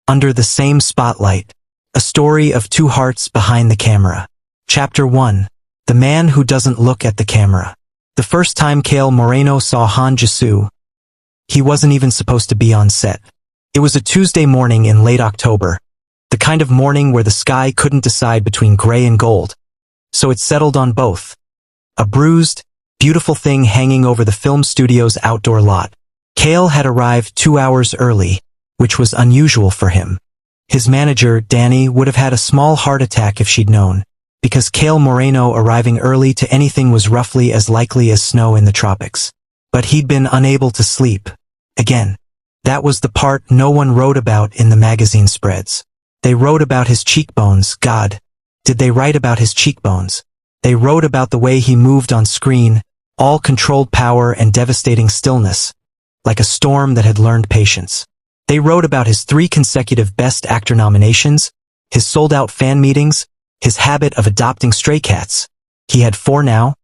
under the same spotlight. A story of two hearts behind the camera. Chapter 1. The man who doesn't look at the camera. The first time Kael Moreno saw Han Jisoo, he wasn't even supposed to be on set. It was a Tuesday morning in late October, the kind of morning where the sky couldn't decide between gray and gold, so it settled on both. A bruised, beautiful thing hanging over the film studio's outdoor lot. Kael had arrived 2 hours early, which was unusual for him. His manager, Danny, would have had a small heart attack if she'd known, because Kael Moreno arriving early to anything was roughly as likely as snow in the tropics. But he'd been unable to sleep. Again. That was the part no one wrote about in the magazine spreads. They wrote about his cheekbones. God, did they write about his cheekbones? They wrote about the way he moved on screen, all controlled power and devastating stillness, like a storm that had learned patience. They wrote about his 3 consecutive Best Actor nominations, his sold-out fan meetings, his habit of adopting stray cats. He had 4 now,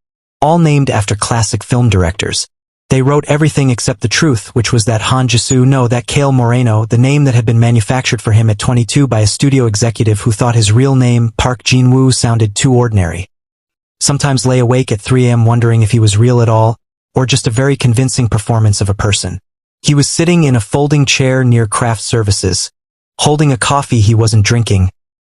all named after classic film directors. They wrote everything except the truth, which was that Han Jisoo, no, that Kael Moreno, the name that had been manufactured for him at 22 by a studio executive who thought his real name, Park Jin-woo, sounded too ordinary. Sometimes lay awake at 3 a.m. wondering if he was real at all, or just a very convincing performance of a person. He was sitting in a folding chair near craft services, holding a coffee he wasn't drinking,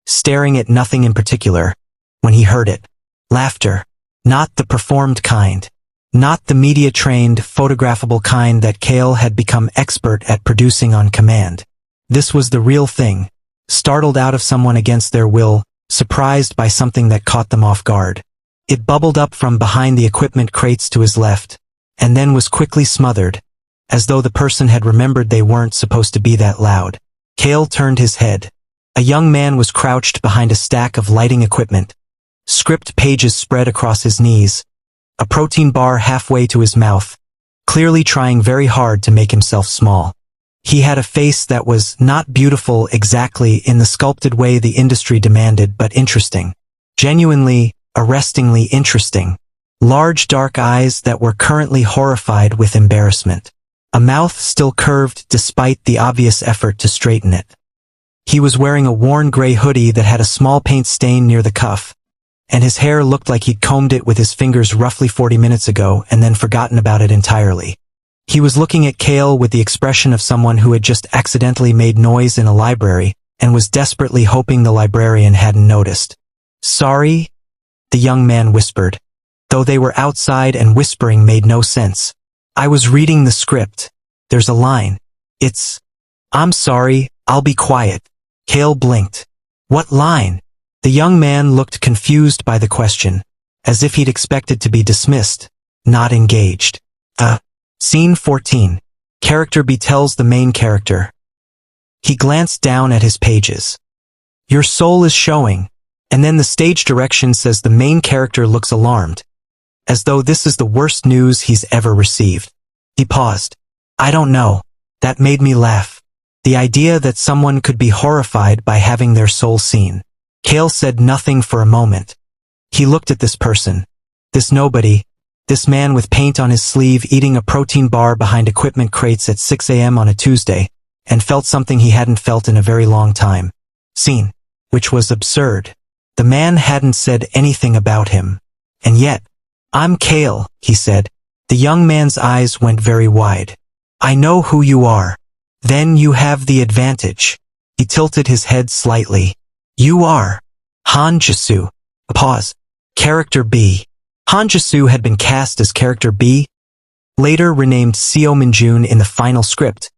staring at nothing in particular, when he heard it. Laughter. Not the performed kind. Not the media-trained, photographable kind that Kael had become expert at producing on command. This was the real thing. Startled out of someone against their will, surprised by something that caught them off guard. It bubbled up from behind the equipment crates to his left, and then was quickly smothered, as though the person had remembered they weren't supposed to be that loud. Kael turned his head. A young man was crouched behind a stack of lighting equipment, script pages spread across his knees, a protein bar halfway to his mouth, clearly trying very hard to make himself small. He had a face that was not beautiful exactly in the sculpted way the industry demanded, but interesting. Genuinely, arrestingly interesting. Large dark eyes that were currently horrified with embarrassment. A mouth still curved despite the obvious effort to straighten it. He was wearing a worn gray hoodie that had a small paint stain near the cuff, and his hair looked like he'd combed it with his fingers roughly 40 minutes ago and then forgotten about it entirely. He was looking at Kael with the expression of someone who had just accidentally made noise in a library and was desperately hoping the librarian hadn't noticed. "Sorry?" the young man whispered. Though they were outside and whispering made no sense. "I was reading the script. There's a line. It's, 'I'm sorry, I'll be quiet.'" Kael blinked. "What line?" The young man looked confused by the question, as if he'd expected to be dismissed, not engaged. Scene 14. Character B tells the main character. He glanced down at his pages. "Your soul is showing." And then the stage direction says the main character looks alarmed, as though this is the worst news he's ever received. He paused. "I don't know. That made me laugh. The idea that someone could be horrified by having their soul seen." Kael said nothing for a moment. He looked at this person. This nobody. This man with paint on his sleeve eating a protein bar behind equipment crates at 6 a.m. on a Tuesday, and felt something he hadn't felt in a very long time. Seen. Which was absurd. The man hadn't said anything about him. And yet, "I'm Kael," he said. The young man's eyes went very wide. "I know who you are." "Then you have the advantage." He tilted his head slightly. "You are Han Jisoo." A pause. Character B. Han Jisoo had been cast as Character B, later renamed Seo Min-jun in the final script,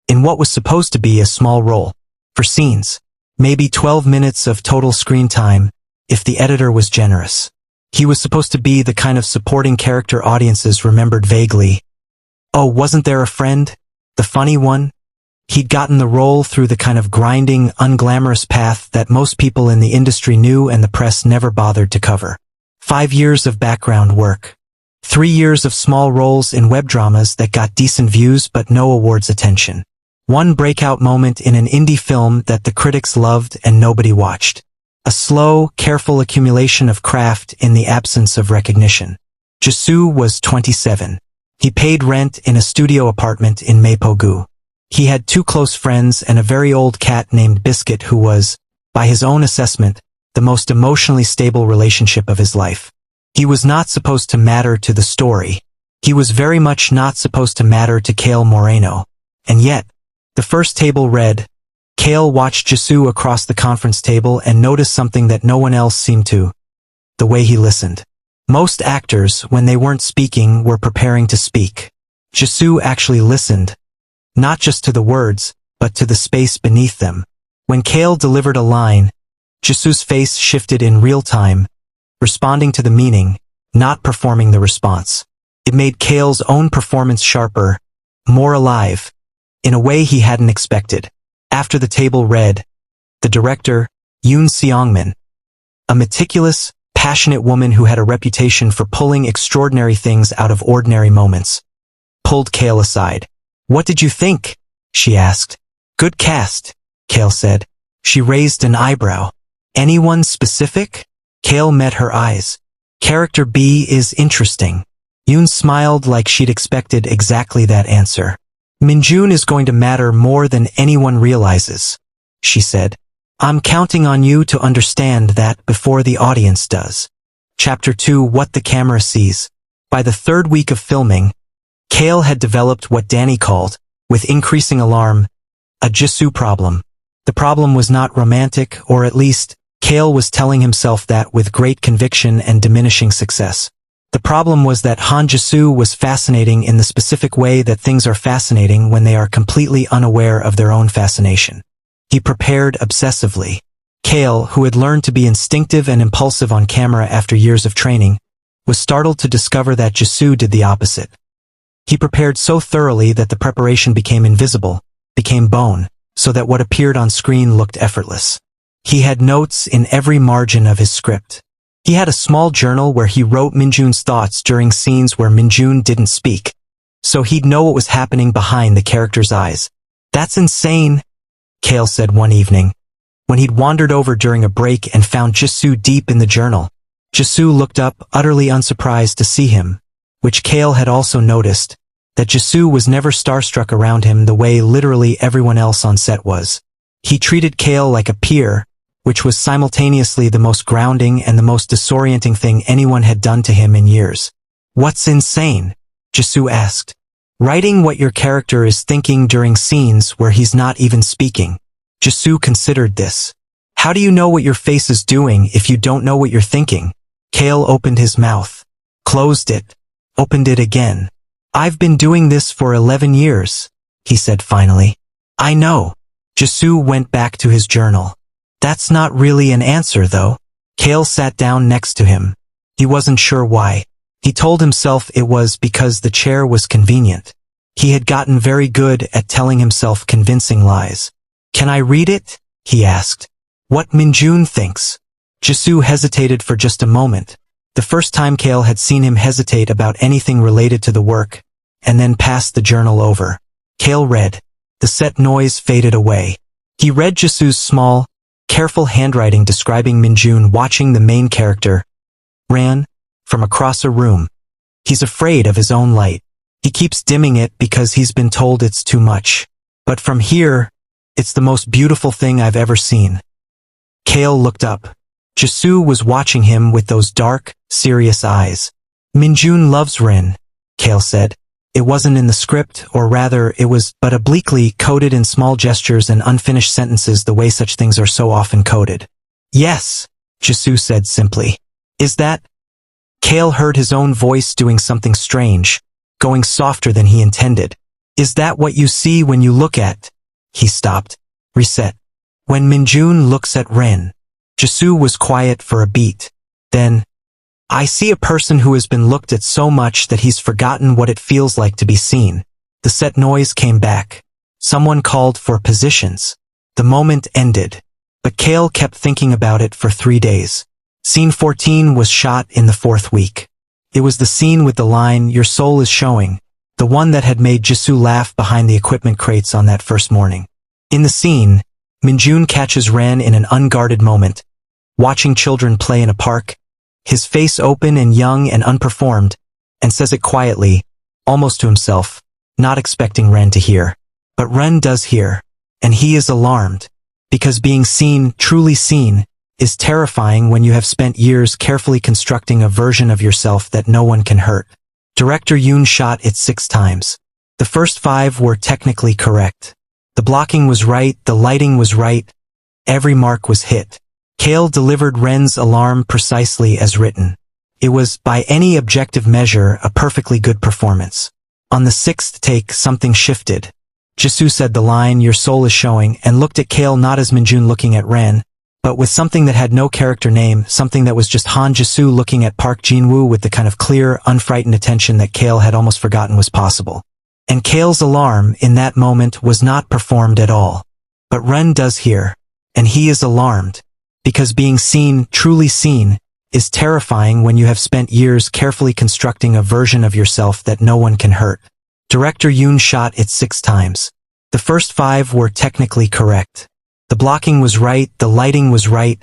in what was supposed to be a small role. For scenes. Maybe 12 minutes of total screen time, if the editor was generous. He was supposed to be the kind of supporting character audiences remembered vaguely. Oh, wasn't there a friend? The funny one? He'd gotten the role through the kind of grinding, unglamorous path that most people in the industry knew and the press never bothered to cover. 5 years of background work. 3 years of small roles in web dramas that got decent views but no awards attention. 1 breakout moment in an indie film that the critics loved and nobody watched. A slow, careful accumulation of craft in the absence of recognition. Jisoo was 27. He paid rent in a studio apartment in Mapogu. He had two close friends and a very old cat named Biscuit who was, by his own assessment, the most emotionally stable relationship of his life. He was not supposed to matter to the story. He was very much not supposed to matter to Kael Moreno. And yet, the first table read, Kael watched Jisoo across the conference table and noticed something that no one else seemed to. The way he listened. Most actors, when they weren't speaking, were preparing to speak. Jisoo actually listened. Not just to the words, but to the space beneath them. When Kael delivered a line, Jisoo's face shifted in real time, responding to the meaning, not performing the response. It made Kael's own performance sharper, more alive, in a way he hadn't expected. After the table read, the director, Yoon Seongmin, a meticulous, passionate woman who had a reputation for pulling extraordinary things out of ordinary moments, pulled Kael aside. "What did you think?" she asked. "Good cast," Kael said. She raised an eyebrow. "Anyone specific?" Kael met her eyes. "Character B is interesting." Yoon smiled like she'd expected exactly that answer. "Minjun is going to matter more than anyone realizes," she said. "I'm counting on you to understand that before the audience does." Chapter 2: What the Camera Sees. By the third week of filming, Kael had developed what Danny called, with increasing alarm, a Jisoo problem. The problem was not romantic, or at least, Kael was telling himself that with great conviction and diminishing success. The problem was that Han Jisoo was fascinating in the specific way that things are fascinating when they are completely unaware of their own fascination. He prepared obsessively. Kael, who had learned to be instinctive and impulsive on camera after years of training, was startled to discover that Jisoo did the opposite. He prepared so thoroughly that the preparation became invisible, became bone, so that what appeared on screen looked effortless. He had notes in every margin of his script. He had a small journal where he wrote Minjun's thoughts during scenes where Minjun didn't speak, so he'd know what was happening behind the character's eyes. "That's insane," Kael said one evening, when he'd wandered over during a break and found Jisoo deep in the journal. Jisoo looked up, utterly unsurprised to see him, which Kael had also noticed, that Jisoo was never starstruck around him the way literally everyone else on set was. He treated Kael like a peer, which was simultaneously the most grounding and the most disorienting thing anyone had done to him in years. "What's insane?" Jisoo asked. "Writing what your character is thinking during scenes where he's not even speaking." Jisoo considered this. "How do you know what your face is doing if you don't know what you're thinking?" Kael opened his mouth, closed it, opened it again. "I've been doing this for 11 years, he said finally. "I know." Jisoo went back to his journal. "That's not really an answer, though." Kael sat down next to him. He wasn't sure why. He told himself it was because the chair was convenient. He had gotten very good at telling himself convincing lies. "Can I read it?" he asked. "What Minjun thinks." Jisoo hesitated for just a moment, the first time Kael had seen him hesitate about anything related to the work, and then passed the journal over. Kael read. The set noise faded away. He read Jisoo's small, careful handwriting describing Minjun watching the main character, Ran, from across a room. "He's afraid of his own light. He keeps dimming it because he's been told it's too much. But from here, it's the most beautiful thing I've ever seen." Kael looked up. Jisoo was watching him with those dark, serious eyes. "Minjun loves Rin," Kael said. It wasn't in the script, or rather, it was but obliquely coded in small gestures and unfinished sentences the way such things are so often coded. "Yes," Jisoo said simply. "Is that?" Kael heard his own voice doing something strange, going softer than he intended. "Is that what you see when you look at?" He stopped. Reset. "When Minjun looks at Rin." Jisoo was quiet for a beat. Then, "I see a person who has been looked at so much that he's forgotten what it feels like to be seen." The set noise came back. Someone called for positions. The moment ended. But Kael kept thinking about it for 3 days. Scene 14 was shot in the 4th week. It was the scene with the line, "Your soul is showing," the one that had made Jisoo laugh behind the equipment crates on that first morning. In the scene, Minjun catches Ran in an unguarded moment, watching children play in a park, his face open and young and unperformed, and says it quietly, almost to himself, not expecting Ran to hear. But Ren does hear, and he is alarmed, because being seen, truly seen, is terrifying when you have spent years carefully constructing a version of yourself that no one can hurt. Director Yoon shot it 6 times. The first 5 were technically correct. The blocking was right, the lighting was right, every mark was hit. Kael delivered Ren's alarm precisely as written. It was, by any objective measure, a perfectly good performance. On the 6th take, something shifted. Jisoo said the line, "Your soul is showing," and looked at Kael, not as Minjun looking at Ren, but with something that had no character name, something that was just Han Jisoo looking at Park Jin-woo with the kind of clear, unfrightened attention that Kael had almost forgotten was possible. And Kael's alarm, in that moment, was not performed at all. But Ren does hear, and he is alarmed, because being seen, truly seen, is terrifying when you have spent years carefully constructing a version of yourself that no one can hurt. Director Yoon shot it 6 times. The first 5 were technically correct. The blocking was right, the lighting was right,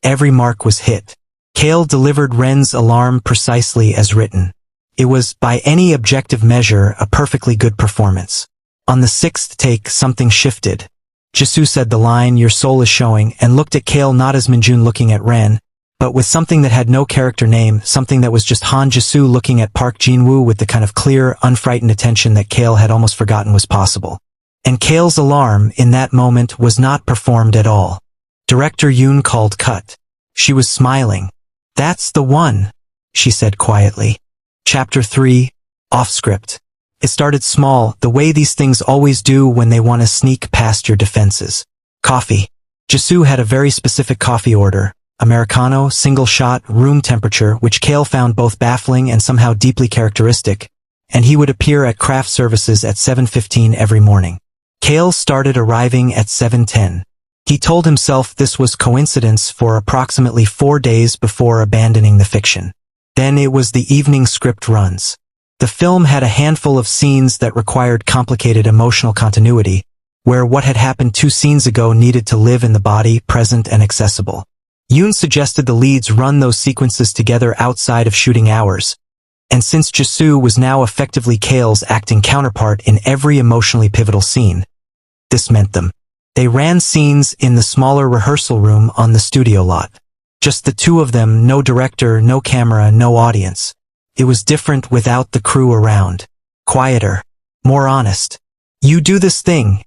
every mark was hit. Kael delivered Ren's alarm precisely as written. It was, by any objective measure, a perfectly good performance. On the 6th take, something shifted. Jisoo said the line, "Your soul is showing," and looked at Kael, not as Minjun looking at Ren, but with something that had no character name, something that was just Han Jisoo looking at Park Jin-woo with the kind of clear, unfrightened attention that Kael had almost forgotten was possible. And Kael's alarm, in that moment, was not performed at all. Director Yoon called cut. She was smiling. "That's the one," she said quietly. Chapter 3, Off Script. It started small, the way these things always do when they want to sneak past your defenses. Coffee. Jisoo had a very specific coffee order. Americano, single shot, room temperature, which Kael found both baffling and somehow deeply characteristic, and he would appear at craft services at 7:15 every morning. Kael started arriving at 7:10. He told himself this was coincidence for approximately 4 days before abandoning the fiction. Then it was the evening script runs. The film had a handful of scenes that required complicated emotional continuity, where what had happened 2 scenes ago needed to live in the body, present and accessible. Yoon suggested the leads run those sequences together outside of shooting hours, and since Jisoo was now effectively Kael's acting counterpart in every emotionally pivotal scene, this meant they ran scenes in the smaller rehearsal room on the studio lot. Just the 2 of them, no director, no camera, no audience. It was different without the crew around. Quieter. More honest. "You do this thing,"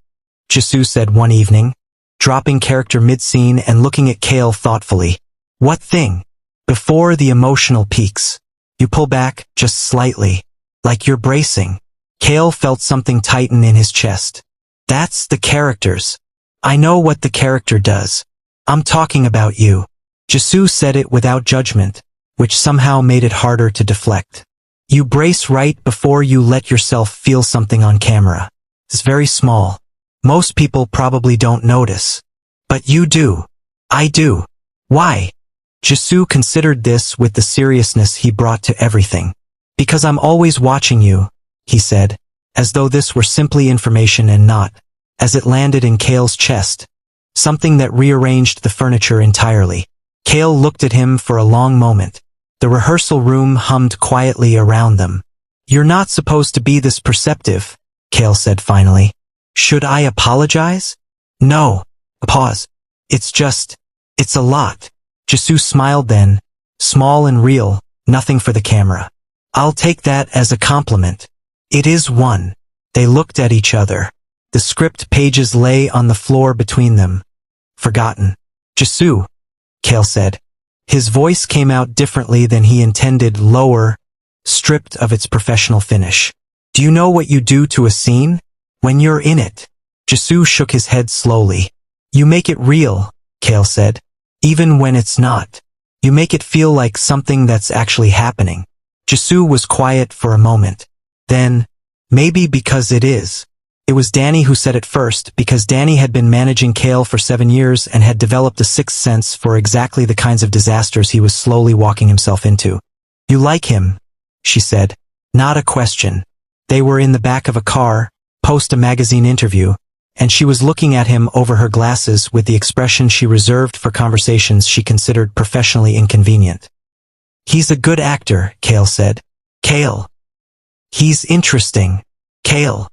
Jisoo said one evening, dropping character mid-scene and looking at Kael thoughtfully. "What thing?" "Before the emotional peaks. You pull back, just slightly. Like you're bracing." Kael felt something tighten in his chest. "That's the characters. I know what the character does. I'm talking about you." Jisoo said it without judgment, which somehow made it harder to deflect. "You brace right before you let yourself feel something on camera. It's very small. Most people probably don't notice. But you do. I do. Why?" Jisoo considered this with the seriousness he brought to everything. "Because I'm always watching you," he said, as though this were simply information and not, as it landed in Kael's chest, something that rearranged the furniture entirely. Kael looked at him for a long moment. The rehearsal room hummed quietly around them. "You're not supposed to be this perceptive," Kael said finally. "Should I apologize?" "No." Pause. It's a lot." Jisoo smiled then, small and real, nothing for the camera. "I'll take that as a compliment." "It is one." They looked at each other. The script pages lay on the floor between them. "Forgotten." "Jisoo," Kael said. His voice came out differently than he intended, lower, stripped of its professional finish. "Do you know what you do to a scene? When you're in it?" Jisoo shook his head slowly. "You make it real," Kael said. "Even when it's not. You make it feel like something that's actually happening." Jisoo was quiet for a moment. Then, "Maybe because it is." It was Danny who said it first, because Danny had been managing Kael for 7 years and had developed a sixth sense for exactly the kinds of disasters he was slowly walking himself into. "You like him," she said. Not a question. They were in the back of a car, post a magazine interview, and she was looking at him over her glasses with the expression she reserved for conversations she considered professionally inconvenient. "He's a good actor," Kael said. "Kael. He's interesting." "Kael."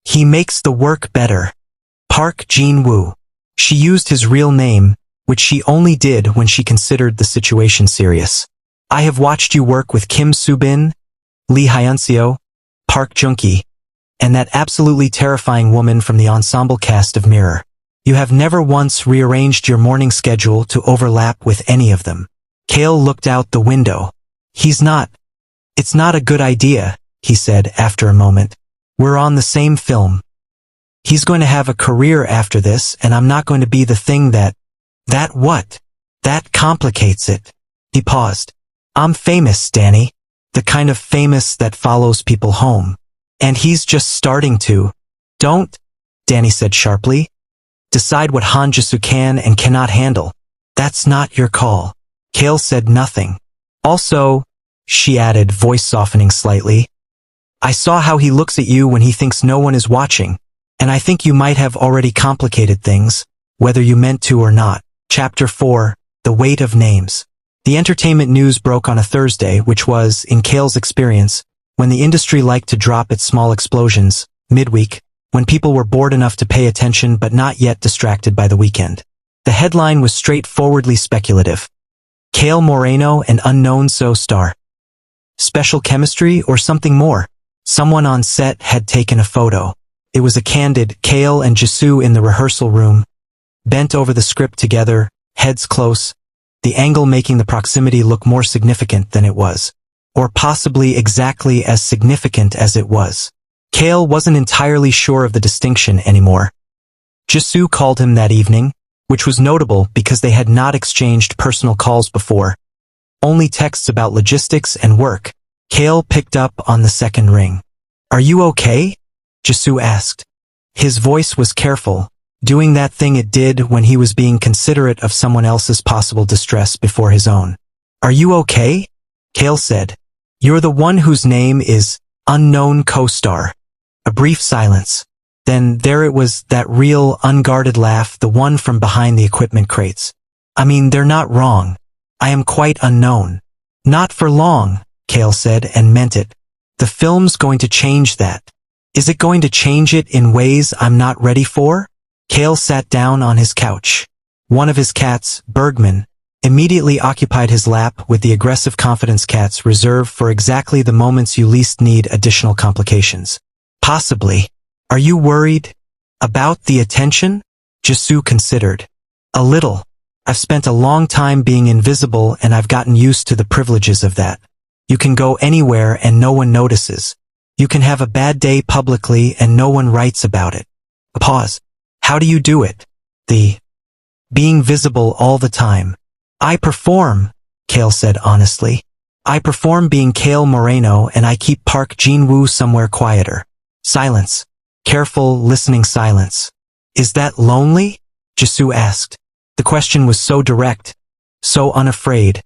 He makes the work better. Park Jin-woo. She used his real name, which she only did when she considered the situation serious. I have watched you work with Kim Soo-bin, Lee Hyun-seo, Park Jung-ki, and that absolutely terrifying woman from the ensemble cast of Mirror. You have never once rearranged your morning schedule to overlap with any of them. Kael looked out the window. It's not a good idea, he said after a moment. We're on the same film. He's going to have a career after this, and I'm not going to be the thing that what? That complicates it. He paused. I'm famous, Danny. The kind of famous that follows people home. And he's just starting to. Don't, Danny said sharply. Decide what Han Jisoo can and cannot handle. That's not your call. Kael said nothing. Also, she added, voice softening slightly, I saw how he looks at you when he thinks no one is watching, and I think you might have already complicated things, whether you meant to or not. Chapter 4, The Weight of Names. The entertainment news broke on a Thursday, which was, in Kael's experience, when the industry liked to drop its small explosions, midweek, when people were bored enough to pay attention but not yet distracted by the weekend. The headline was straightforwardly speculative. Kael Moreno, an unknown star. Special chemistry or something more? Someone on set had taken a photo. It was a candid Kael and Jisoo in the rehearsal room, bent over the script together, heads close, the angle making the proximity look more significant than it was. Or possibly exactly as significant as it was. Kael wasn't entirely sure of the distinction anymore. Jisoo called him that evening, which was notable because they had not exchanged personal calls before. Only texts about logistics and work. Kael picked up on the second ring. Are you okay? Jisoo asked. His voice was careful, doing that thing it did when he was being considerate of someone else's possible distress before his own. Are you okay? Kael said. You're the one whose name is unknown co-star. A brief silence. Then there it was, that real, unguarded laugh, the one from behind the equipment crates. I mean, they're not wrong. I am quite unknown. Not for long, Kael said, and meant it. The film's going to change that. Is it going to change it in ways I'm not ready for? Kael sat down on his couch. One of his cats, Bergman, immediately occupied his lap with the aggressive confidence cats reserved for exactly the moments you least need additional complications. Possibly. Are you worried about the attention? Jisoo considered. A little. I've spent a long time being invisible and I've gotten used to the privileges of that. You can go anywhere and no one notices. You can have a bad day publicly and no one writes about it. A pause. How do you do it? Being visible all the time. I perform, Kael said honestly. I perform being Kael Moreno and I keep Park Jin-woo somewhere quieter. Silence. Careful, listening silence. Is that lonely? Jisoo asked. The question was so direct, so unafraid,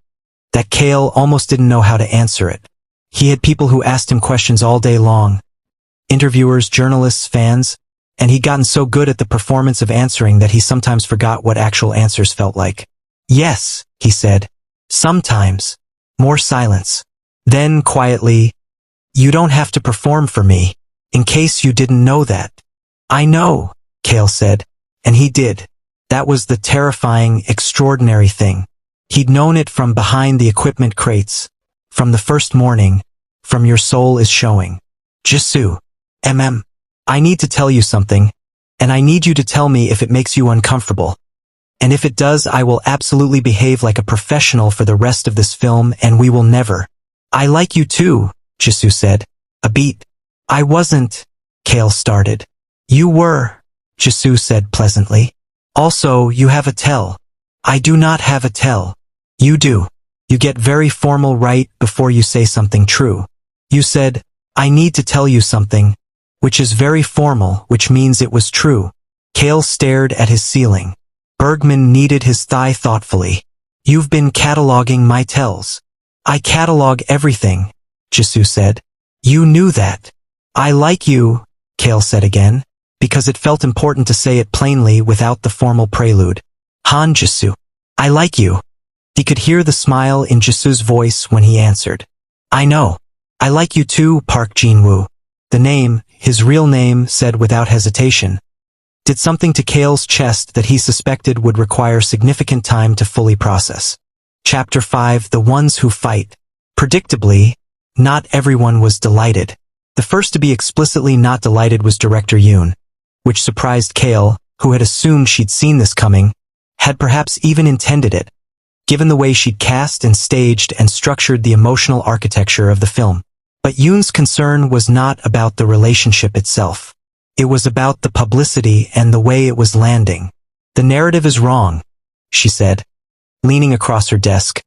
that Kael almost didn't know how to answer it. He had people who asked him questions all day long. Interviewers, journalists, fans, and he'd gotten so good at the performance of answering that he sometimes forgot what actual answers felt like. Yes, he said. Sometimes. More silence. Then, quietly, you don't have to perform for me. In case you didn't know that. I know, Kael said. And he did. That was the terrifying, extraordinary thing. He'd known it from behind the equipment crates. From the first morning. From Your Soul is Showing. Jisoo. I need to tell you something. And I need you to tell me if it makes you uncomfortable. And if it does, I will absolutely behave like a professional for the rest of this film and we will never. I like you too, Jisoo said. A beat. I wasn't, Kael started. You were, Jisoo said pleasantly. Also, you have a tell. I do not have a tell. You do. You get very formal right before you say something true. You said, I need to tell you something, which is very formal, which means it was true. Kael stared at his ceiling. Bergman kneaded his thigh thoughtfully. You've been cataloging my tells. I catalog everything, Jisoo said. You knew that. I like you, Kael said again, because it felt important to say it plainly without the formal prelude. Han Jisoo. I like you. He could hear the smile in Jisoo's voice when he answered. I know. I like you too, Park Jin-woo. The name, his real name, said without hesitation, did something to Kael's chest that he suspected would require significant time to fully process. Chapter 5: The Ones Who Fight. Predictably, not everyone was delighted. The first to be explicitly not delighted was director Yoon, which surprised Kael, who had assumed she'd seen this coming, had perhaps even intended it, given the way she'd cast and staged and structured the emotional architecture of the film. But Yoon's concern was not about the relationship itself. It was about the publicity and the way it was landing. The narrative is wrong, she said, leaning across her desk,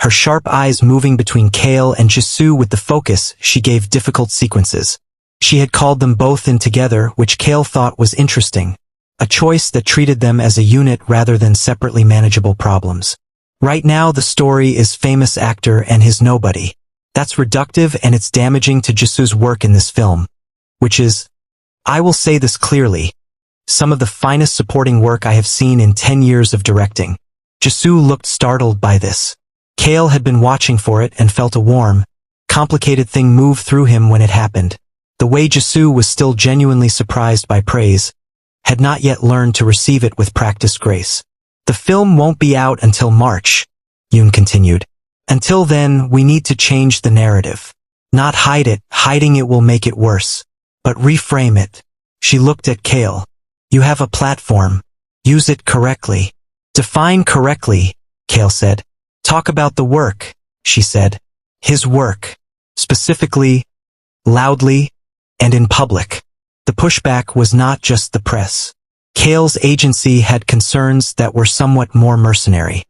her sharp eyes moving between Kael and Jisoo with the focus she gave difficult sequences. She had called them both in together, which Kael thought was interesting, a choice that treated them as a unit rather than separately manageable problems. Right now the story is famous actor and his nobody. That's reductive and it's damaging to Jisoo's work in this film, which is, I will say this clearly, some of the finest supporting work I have seen in 10 years of directing. Jisoo looked startled by this. Kael had been watching for it and felt a warm, complicated thing move through him when it happened. The way Jisoo was still genuinely surprised by praise, had not yet learned to receive it with practiced grace. The film won't be out until March, Yoon continued. Until then, we need to change the narrative. Not hide it, hiding it will make it worse. But reframe it. She looked at Kael. You have a platform. Use it correctly. Define correctly, Kael said. Talk about the work, she said. His work. Specifically, loudly, and in public. The pushback was not just the press. Kael's agency had concerns that were somewhat more mercenary.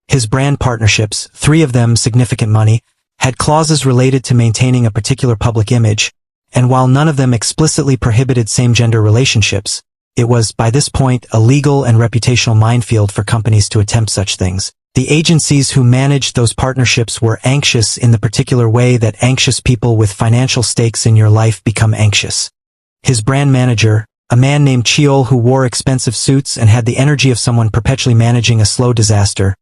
His brand partnerships, 3 of them significant money, had clauses related to maintaining a particular public image, and while none of them explicitly prohibited same-gender relationships, it was, by this point, a legal and reputational minefield for companies to attempt such things. The agencies who managed those partnerships were anxious in the particular way that anxious people with financial stakes in your life become anxious. His brand manager, a man named Cheol who wore expensive suits and had the energy of someone perpetually managing a slow disaster,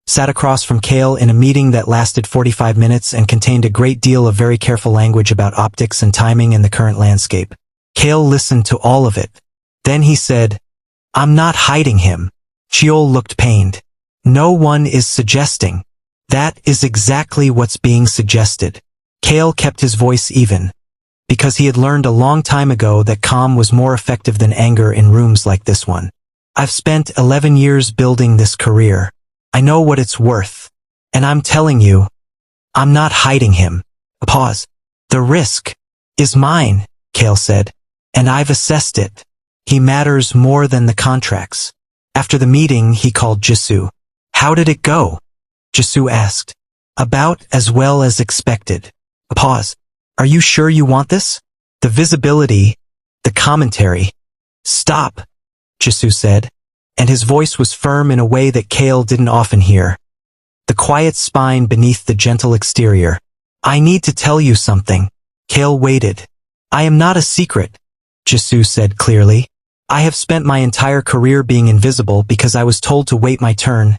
sat across from Kael in a meeting that lasted 45 minutes and contained a great deal of very careful language about optics and timing and the current landscape. Kael listened to all of it. Then he said, I'm not hiding him. Cheol looked pained. No one is suggesting. That is exactly what's being suggested. Kael kept his voice even, because he had learned a long time ago that calm was more effective than anger in rooms like this one. I've spent 11 years building this career. I know what it's worth. And I'm telling you, I'm not hiding him. A pause. The risk is mine, Kael said, and I've assessed it. He matters more than the contracts. After the meeting, he called Jisoo. How did it go? Jisoo asked. About as well as expected. A pause. Are you sure you want this? The visibility, the commentary. Stop, Jisoo said, and his voice was firm in a way that Kael didn't often hear. The quiet spine beneath the gentle exterior. I need to tell you something. Kael waited. I am not a secret, Jisoo said clearly. I have spent my entire career being invisible because I was told to wait my turn.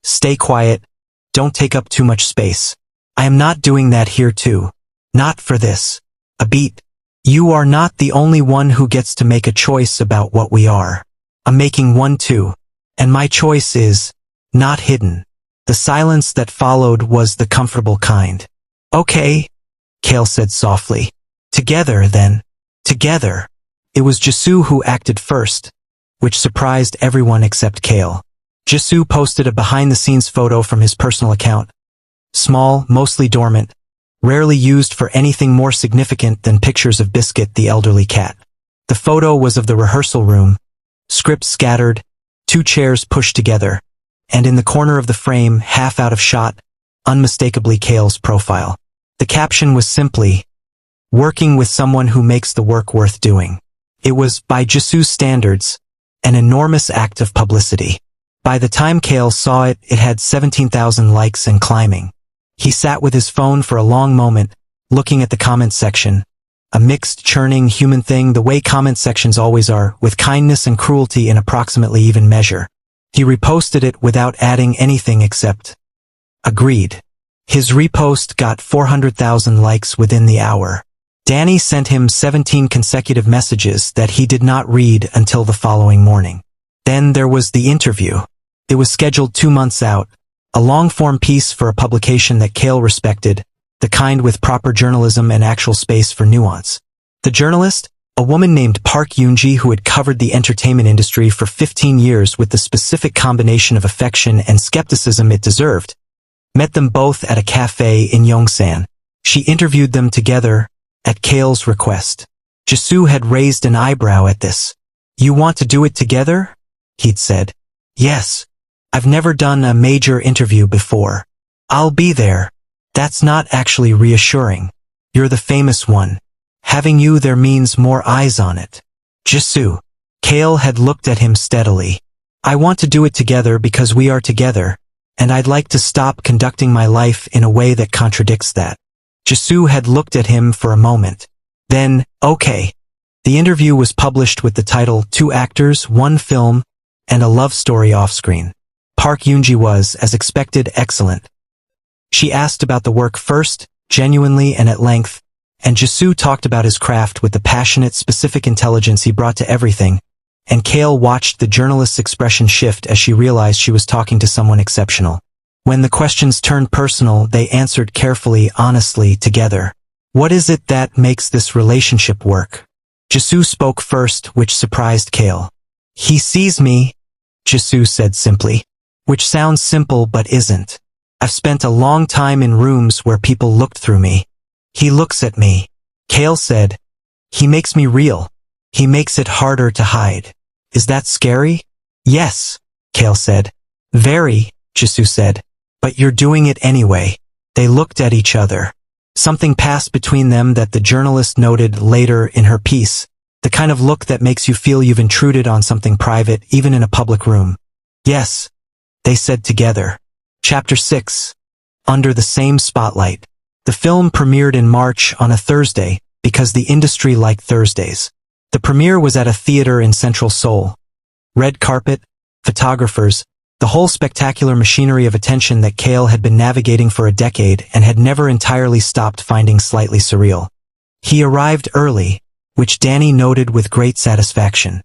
Stay quiet. Don't take up too much space. I am not doing that here too. Not for this. A beat. You are not the only one who gets to make a choice about what we are. I'm making one too. And my choice is not hidden. The silence that followed was the comfortable kind. Okay, Kael said softly. Together then. Together. It was Jisoo who acted first, which surprised everyone except Kael. Jisoo posted a behind-the-scenes photo from his personal account. Small, mostly dormant, rarely used for anything more significant than pictures of Biscuit the elderly cat. The photo was of the rehearsal room, scripts scattered, 2 chairs pushed together, and in the corner of the frame, half out of shot, unmistakably Kael's profile. The caption was simply, working with someone who makes the work worth doing. It was, by Jisoo's standards, an enormous act of publicity. By the time Kael saw it, it had 17,000 likes and climbing. He sat with his phone for a long moment, looking at the comment section. A mixed, churning, human thing the way comment sections always are, with kindness and cruelty in approximately even measure. He reposted it without adding anything except, agreed. His repost got 400,000 likes within the hour. Danny sent him 17 consecutive messages that he did not read until the following morning. Then there was the interview. It was scheduled 2 months out, a long-form piece for a publication that Kael respected, the kind with proper journalism and actual space for nuance. The journalist, a woman named Park Yoonji who had covered the entertainment industry for 15 years with the specific combination of affection and skepticism it deserved, met them both at a cafe in Yongsan. She interviewed them together, at Kael's request. Jisoo had raised an eyebrow at this. "You want to do it together?" he'd said. "Yes. I've never done a major interview before. I'll be there." "That's not actually reassuring. You're the famous one. Having you there means more eyes on it." "Jisoo." Kael had looked at him steadily. "I want to do it together because we are together, and I'd like to stop conducting my life in a way that contradicts that." Jisoo had looked at him for a moment. Then, okay. The interview was published with the title 2 Actors, 1 Film, and a Love Story Offscreen. Park Yoonji was, as expected, excellent. She asked about the work first, genuinely and at length, and Jisoo talked about his craft with the passionate, specific intelligence he brought to everything, and Kael watched the journalist's expression shift as she realized she was talking to someone exceptional. When the questions turned personal, they answered carefully, honestly, together. "What is it that makes this relationship work?" Jisoo spoke first, which surprised Kael. "He sees me," Jisoo said simply. Which sounds simple but isn't. "I've spent a long time in rooms where people looked through me. He looks at me." Kael said. "He makes me real. He makes it harder to hide." "Is that scary?" "Yes," Kael said. "Very," Jisoo said. "But you're doing it anyway." They looked at each other. Something passed between them that the journalist noted later in her piece, the kind of look that makes you feel you've intruded on something private, even in a public room. "Yes," they said together. Chapter 6. Under the Same Spotlight. The film premiered in March on a Thursday, because the industry liked Thursdays. The premiere was at a theater in central Seoul. Red carpet, photographers, the whole spectacular machinery of attention that Kael had been navigating for a decade and had never entirely stopped finding slightly surreal. He arrived early, which Danny noted with great satisfaction.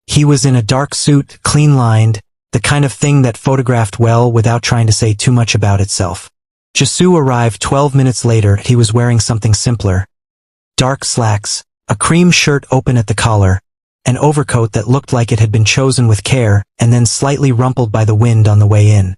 He was in a dark suit, clean-lined, the kind of thing that photographed well without trying to say too much about itself. Jisoo arrived 12 minutes later. He was wearing something simpler. Dark slacks, a cream shirt open at the collar, an overcoat that looked like it had been chosen with care and then slightly rumpled by the wind on the way in.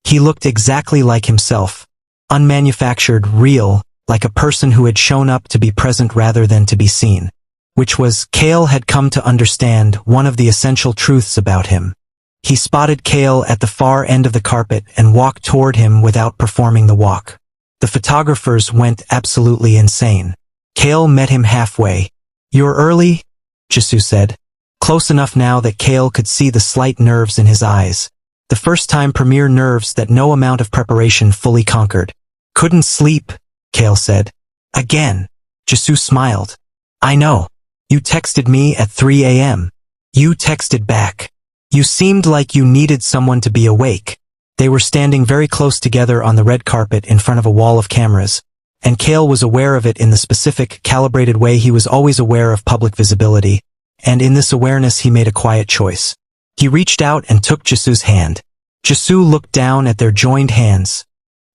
He looked exactly like himself, unmanufactured, real, like a person who had shown up to be present rather than to be seen. Which was, Kael had come to understand, one of the essential truths about him. He spotted Kael at the far end of the carpet and walked toward him without performing the walk. The photographers went absolutely insane. Kael met him halfway. "You're early?" Jisoo said. Close enough now that Kael could see the slight nerves in his eyes. The first-time premiere nerves that no amount of preparation fully conquered. "Couldn't sleep," Kael said. "Again." Jisoo smiled. "I know. You texted me at 3 a.m. You texted back. You seemed like you needed someone to be awake." They were standing very close together on the red carpet in front of a wall of cameras, and Kael was aware of it in the specific, calibrated way he was always aware of public visibility, and in this awareness he made a quiet choice. He reached out and took Jisoo's hand. Jisoo looked down at their joined hands,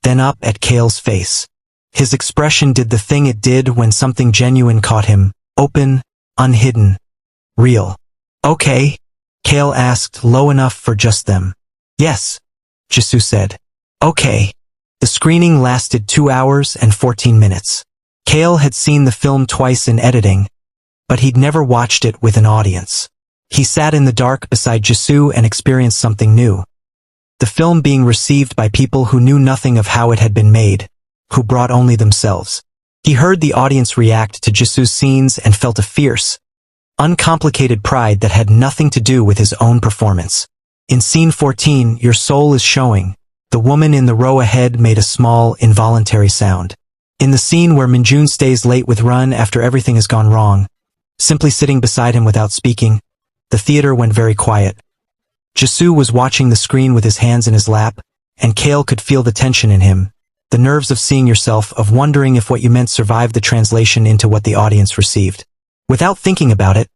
then up at Kael's face. His expression did the thing it did when something genuine caught him, open, unhidden, real. "Okay?" Kael asked, low enough for just them. "Yes," Jisoo said. "Okay." The screening lasted 2 hours and 14 minutes. Kael had seen the film twice in editing, but he'd never watched it with an audience. He sat in the dark beside Jisoo and experienced something new. The film being received by people who knew nothing of how it had been made, who brought only themselves. He heard the audience react to Jisoo's scenes and felt a fierce, uncomplicated pride that had nothing to do with his own performance. In scene 14, "Your soul is showing," the woman in the row ahead made a small, involuntary sound. In the scene where Minjun stays late with Run after everything has gone wrong, simply sitting beside him without speaking, the theater went very quiet. Jisoo was watching the screen with his hands in his lap, and Kael could feel the tension in him, the nerves of seeing yourself, of wondering if what you meant survived the translation into what the audience received. Without thinking about it,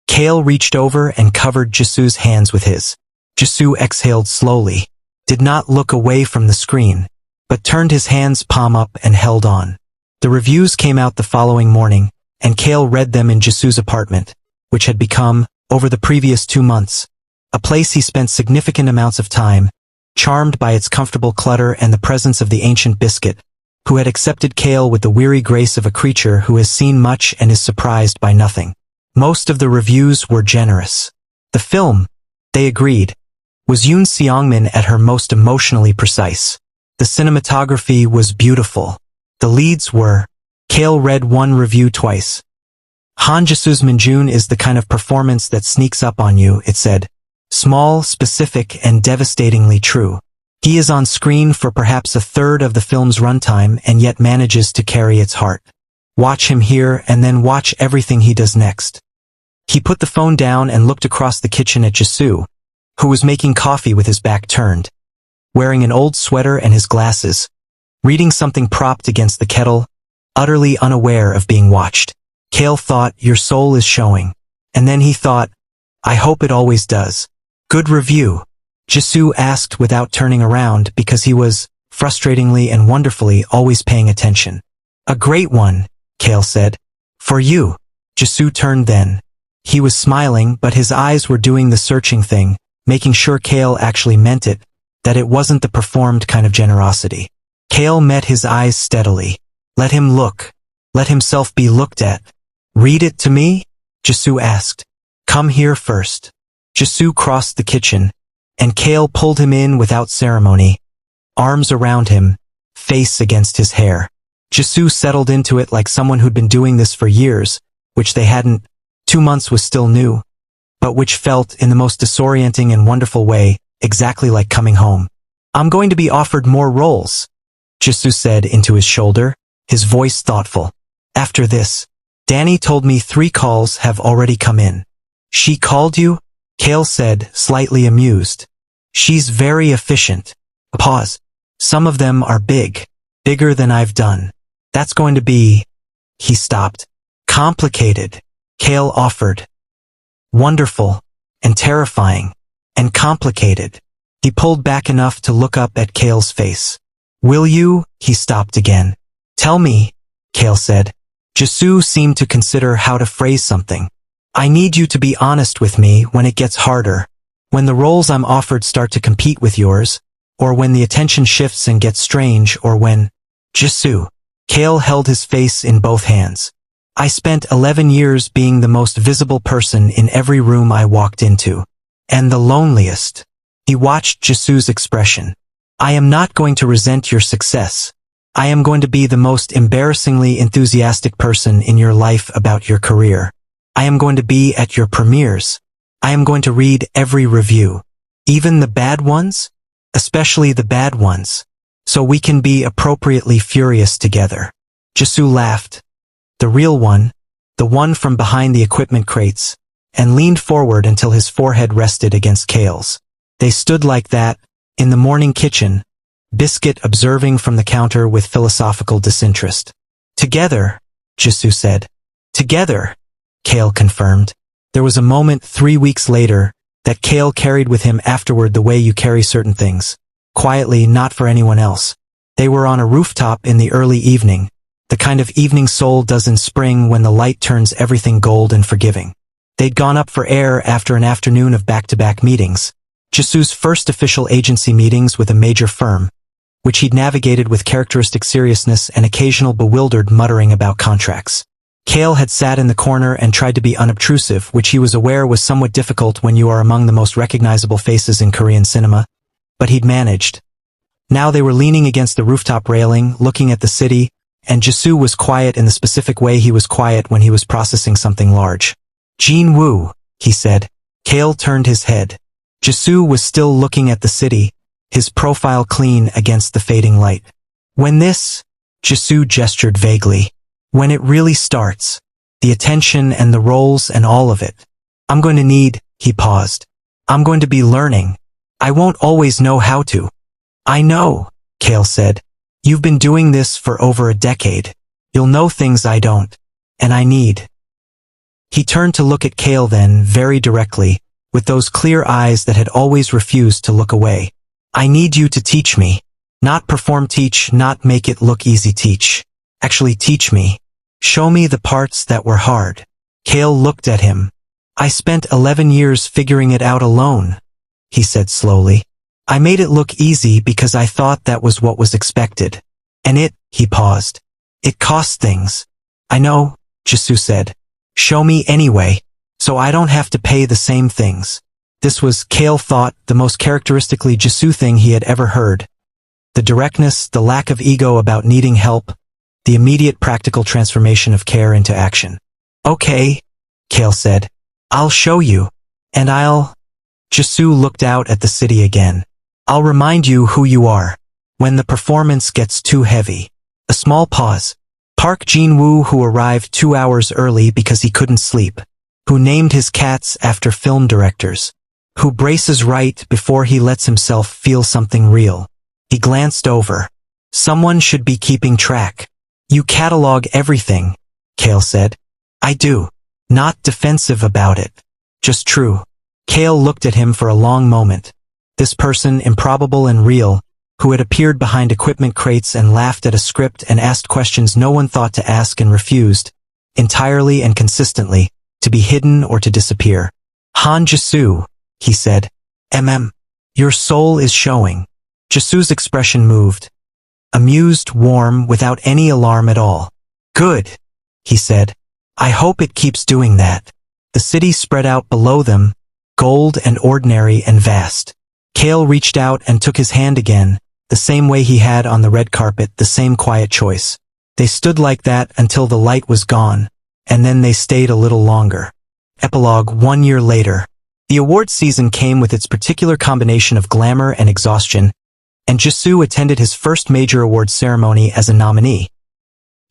Kael reached over and covered Jisoo's hands with his. Jisoo exhaled slowly, did not look away from the screen, but turned his hands palm up and held on. The reviews came out the following morning, and Kael read them in Jisoo's apartment, which had become, over the previous 2 months, a place he spent significant amounts of time, charmed by its comfortable clutter and the presence of the ancient Biscuit, who had accepted Kael with the weary grace of a creature who has seen much and is surprised by nothing. Most of the reviews were generous. The film, they agreed, was Yoon Seongmin at her most emotionally precise. The cinematography was beautiful. The leads were. Kael read one review twice. Han Jisoo's Minjun is the kind of performance that sneaks up on you, it said. Small, specific, and devastatingly true. He is on screen for perhaps a third of the film's runtime and yet manages to carry its heart. Watch him here and then watch everything he does next. He put the phone down and looked across the kitchen at Jisoo, who was making coffee with his back turned, wearing an old sweater and his glasses, reading something propped against the kettle, utterly unaware of being watched. Kael thought, your soul is showing. And then he thought, I hope it always does. Good review? Jisoo asked without turning around because he was, frustratingly and wonderfully, always paying attention. A great one, Kael said. For you. Jisoo turned then. He was smiling, but his eyes were doing the searching thing, making sure Kael actually meant it, that it wasn't the performed kind of generosity. Kael met his eyes steadily. Let him look. Let himself be looked at. Read it to me? Jisoo asked. Come here first. Jisoo crossed the kitchen, and Kael pulled him in without ceremony, arms around him, face against his hair. Jisoo settled into it like someone who'd been doing this for years, which they hadn't. 2 months was still new, but which felt, in the most disorienting and wonderful way, exactly like coming home. I'm going to be offered more roles, Jisoo said into his shoulder, his voice thoughtful. After this, Danny told me 3 calls have already come in. She called you? Kael said, slightly amused. She's very efficient. A pause. Some of them are big. Bigger than I've done. That's going to be... He stopped. Complicated. Kael offered. Wonderful. And terrifying. And complicated. He pulled back enough to look up at Kael's face. Will you? He stopped again. Tell me, Kael said. Jisoo seemed to consider how to phrase something. I need you to be honest with me when it gets harder, when the roles I'm offered start to compete with yours, or when the attention shifts and gets strange, or when... Jisoo. Kael held his face in both hands. I spent 11 years being the most visible person in every room I walked into. And the loneliest. He watched Jisoo's expression. I am not going to resent your success. I am going to be the most embarrassingly enthusiastic person in your life about your career. I am going to be at your premieres. I am going to read every review. Even the bad ones? Especially the bad ones. So we can be appropriately furious together. Jisoo laughed. The real one, the one from behind the equipment crates, and leaned forward until his forehead rested against Kael's. They stood like that, in the morning kitchen, Biscuit observing from the counter with philosophical disinterest. Together, Jisoo said. Together, Kael confirmed. There was a moment 3 weeks later that Kael carried with him afterward the way you carry certain things. Quietly, not for anyone else. They were on a rooftop in the early evening, the kind of evening soul does in spring when the light turns everything gold and forgiving. They'd gone up for air after an afternoon of back-to-back meetings. Jisoo's first official agency meetings with a major firm, which he'd navigated with characteristic seriousness and occasional bewildered muttering about contracts. Kael had sat in the corner and tried to be unobtrusive, which he was aware was somewhat difficult when you are among the most recognizable faces in Korean cinema, but he'd managed. Now they were leaning against the rooftop railing, looking at the city, and Jisoo was quiet in the specific way he was quiet when he was processing something large. Jean Woo, he said. Kael turned his head. Jisoo was still looking at the city, his profile clean against the fading light. When this, Jisoo gestured vaguely. When it really starts. The attention and the roles and all of it. I'm going to need, he paused. I'm going to be learning. I won't always know how to. I know, Kael said. You've been doing this for over a decade. You'll know things I don't. And I need. He turned to look at Kael then, very directly, with those clear eyes that had always refused to look away. I need you to teach me. Not perform teach, not make it look easy teach. Actually teach me. Show me the parts that were hard. Kael looked at him. I spent 11 years figuring it out alone, he said slowly. I made it look easy because I thought that was what was expected. And he paused. It cost things. I know, Jisoo said. Show me anyway, so I don't have to pay the same things. This was, Kael thought, the most characteristically Jisoo thing he had ever heard. The directness, the lack of ego about needing help, the immediate practical transformation of care into action. Okay, Kael said. I'll show you. And Jisoo looked out at the city again. I'll remind you who you are. When the performance gets too heavy. A small pause. Park Jin-woo, who arrived 2 hours early because he couldn't sleep. Who named his cats after film directors. Who braces right before he lets himself feel something real. He glanced over. Someone should be keeping track. You catalog everything, Kael said. I do. Not defensive about it. Just true. Kael looked at him for a long moment. This person, improbable and real, who had appeared behind equipment crates and laughed at a script and asked questions no one thought to ask and refused, entirely and consistently, to be hidden or to disappear. Han Jisoo, he said. Your soul is showing. Jisoo's expression moved. Amused, warm, without any alarm at all. Good, he said. I hope it keeps doing that. The city spread out below them, gold and ordinary and vast. Kael reached out and took his hand again, the same way he had on the red carpet, the same quiet choice. They stood like that until the light was gone, and then they stayed a little longer. Epilogue 1 year later. The award season came with its particular combination of glamour and exhaustion, and Jisoo attended his first major award ceremony as a nominee.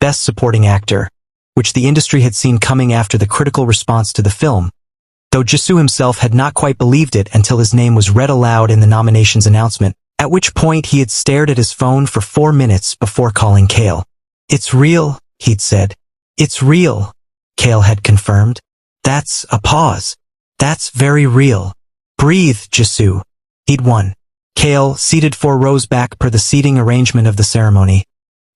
Best Supporting Actor, which the industry had seen coming after the critical response to the film, though Jisoo himself had not quite believed it until his name was read aloud in the nominations announcement, at which point he had stared at his phone for 4 minutes before calling Kael. It's real, he'd said. It's real, Kael had confirmed. That's a pause. That's very real. Breathe, Jisoo. He'd won. Kael, seated 4 rows back per the seating arrangement of the ceremony,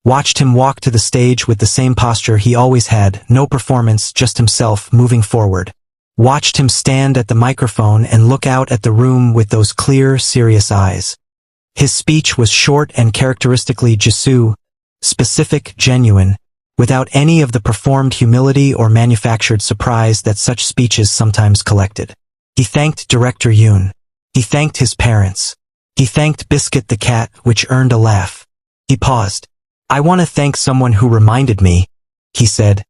watched him walk to the stage with the same posture he always had, no performance, just himself moving forward. Watched him stand at the microphone and look out at the room with those clear, serious eyes. His speech was short and characteristically Jisoo, specific, genuine, without any of the performed humility or manufactured surprise that such speeches sometimes collected. He thanked director Yoon. He thanked his parents. He thanked Biscuit the cat, which earned a laugh. He paused. I want to thank someone who reminded me, he said,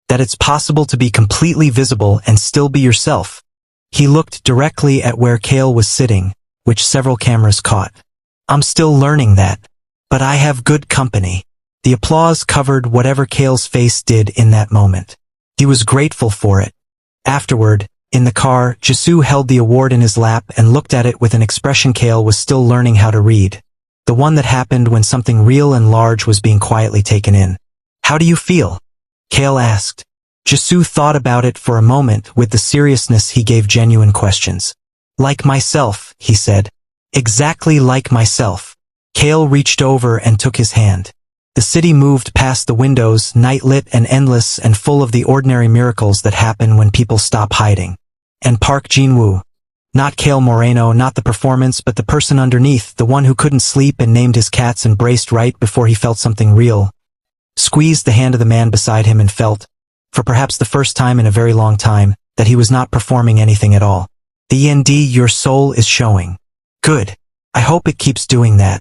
that it's possible to be completely visible and still be yourself. He looked directly at where Kael was sitting, which several cameras caught. I'm still learning that, but I have good company. The applause covered whatever Kael's face did in that moment. He was grateful for it. Afterward, in the car, Jisoo held the award in his lap and looked at it with an expression Kael was still learning how to read. The one that happened when something real and large was being quietly taken in. How do you feel? Kael asked. Jisoo thought about it for a moment with the seriousness he gave genuine questions. Like myself, he said. Exactly like myself. Kael reached over and took his hand. The city moved past the windows, night-lit and endless and full of the ordinary miracles that happen when people stop hiding. And Park Jin-woo. Not Kael Moreno, not the performance, but the person underneath, the one who couldn't sleep and named his cats and braced right before he felt something real. Squeezed the hand of the man beside him and felt, for perhaps the first time in a very long time, that he was not performing anything at all. The END, your soul is showing. Good. I hope it keeps doing that.